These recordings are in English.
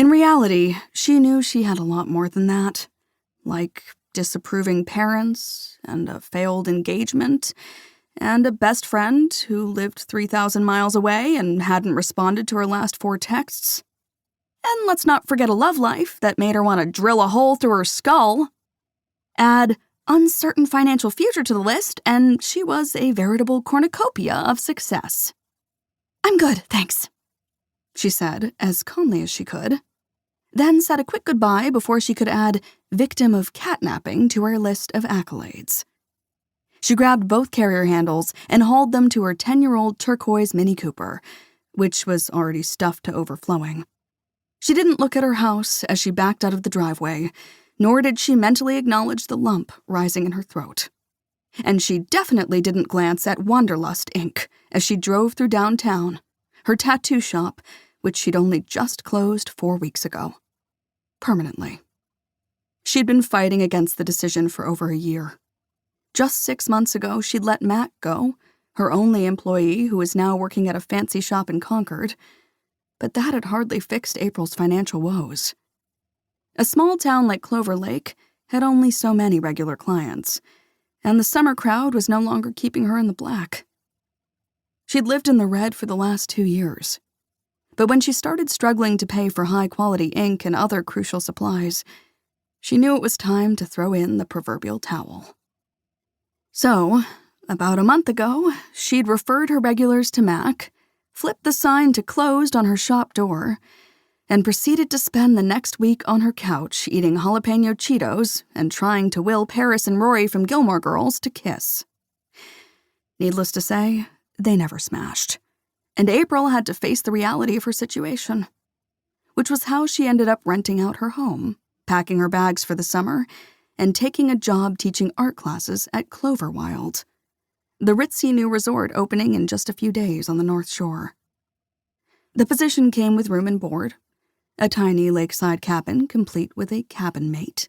In reality, she knew she had a lot more than that, like disapproving parents, and a failed engagement, and a best friend who lived 3,000 miles away and hadn't responded to her last 4 texts. And let's not forget a love life that made her want to drill a hole through her skull. Add uncertain financial future to the list, and she was a veritable cornucopia of success. "I'm good, thanks," she said, as calmly as she could, then said a quick goodbye before she could add victim of catnapping to her list of accolades. She grabbed both carrier handles and hauled them to her 10-year-old turquoise Mini Cooper, which was already stuffed to overflowing. She didn't look at her house as she backed out of the driveway, nor did she mentally acknowledge the lump rising in her throat. And she definitely didn't glance at Wanderlust Inc. as she drove through downtown, her tattoo shop, which she'd only just closed 4 weeks ago. Permanently. She'd been fighting against the decision for over a year. Just 6 months ago, she'd let Mac go, her only employee who was now working at a fancy shop in Concord, but that had hardly fixed April's financial woes. A small town like Clover Lake had only so many regular clients, and the summer crowd was no longer keeping her in the black. She'd lived in the red for the last 2 years. But when she started struggling to pay for high-quality ink and other crucial supplies, she knew it was time to throw in the proverbial towel. So, about a month ago, she'd referred her regulars to Mac, flipped the sign to closed on her shop door, and proceeded to spend the next week on her couch eating jalapeno Cheetos and trying to will Paris and Rory from Gilmore Girls to kiss. Needless to say, they never smashed. And April had to face the reality of her situation, which was how she ended up renting out her home, packing her bags for the summer, and taking a job teaching art classes at Cloverwild, the ritzy new resort opening in just a few days on the North Shore. The position came with room and board, a tiny lakeside cabin complete with a cabin mate,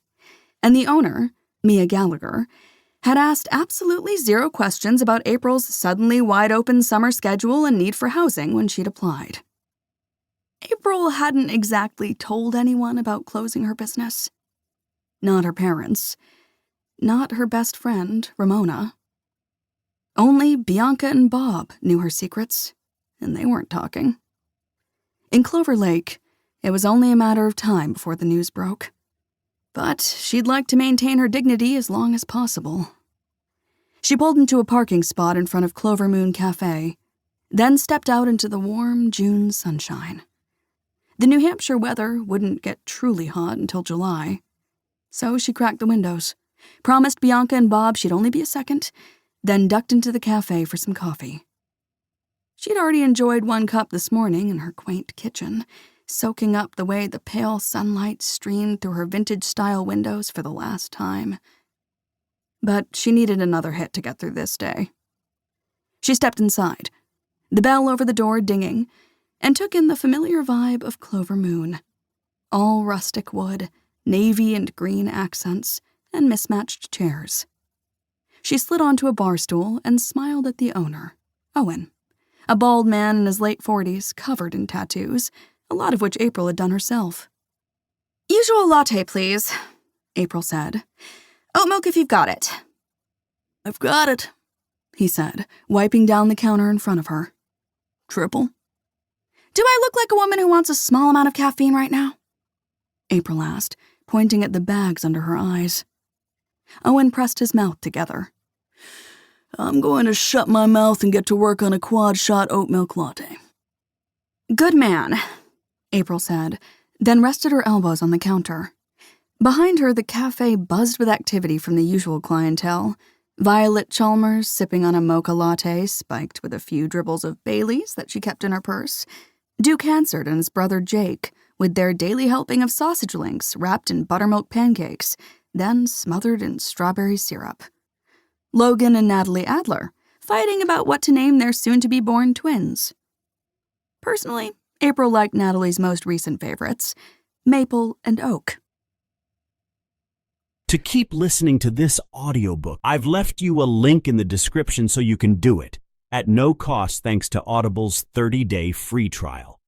and the owner, Mia Gallagher, had asked absolutely 0 questions about April's suddenly wide-open summer schedule and need for housing when she'd applied. April hadn't exactly told anyone about closing her business. Not her parents. Not her best friend, Ramona. Only Bianca and Bob knew her secrets, and they weren't talking. In Clover Lake, it was only a matter of time before the news broke. But she'd like to maintain her dignity as long as possible. She pulled into a parking spot in front of Clover Moon Cafe, then stepped out into the warm June sunshine. The New Hampshire weather wouldn't get truly hot until July, so she cracked the windows, promised Bianca and Bob she'd only be a second, then ducked into the cafe for some coffee. She'd already enjoyed 1 cup this morning in her quaint kitchen, soaking up the way the pale sunlight streamed through her vintage-style windows for the last time. But she needed another hit to get through this day. She stepped inside, the bell over the door dinging, and took in the familiar vibe of Clover Moon. All rustic wood, navy and green accents, and mismatched chairs. She slid onto a bar stool and smiled at the owner, Owen, a bald man in his late 40s, covered in tattoos, a lot of which April had done herself. "Usual latte, please," April said. "Oat milk if you've got it." "I've got it," he said, wiping down the counter in front of her. "Triple?" "Do I look like a woman who wants a small amount of caffeine right now?" April asked, pointing at the bags under her eyes. Owen pressed his mouth together. "I'm going to shut my mouth and get to work on a quad-shot oat milk latte." "Good man," April said, then rested her elbows on the counter. Behind her, the cafe buzzed with activity from the usual clientele. Violet Chalmers sipping on a mocha latte spiked with a few dribbles of Bailey's that she kept in her purse. Duke Hansard and his brother Jake with their daily helping of sausage links wrapped in buttermilk pancakes, then smothered in strawberry syrup. Logan and Natalie Adler fighting about what to name their soon-to-be-born twins. Personally, April liked Natalie's most recent favorites, Maple and Oak. To keep listening to this audiobook, I've left you a link in the description so you can do it, at no cost thanks to Audible's 30-day free trial.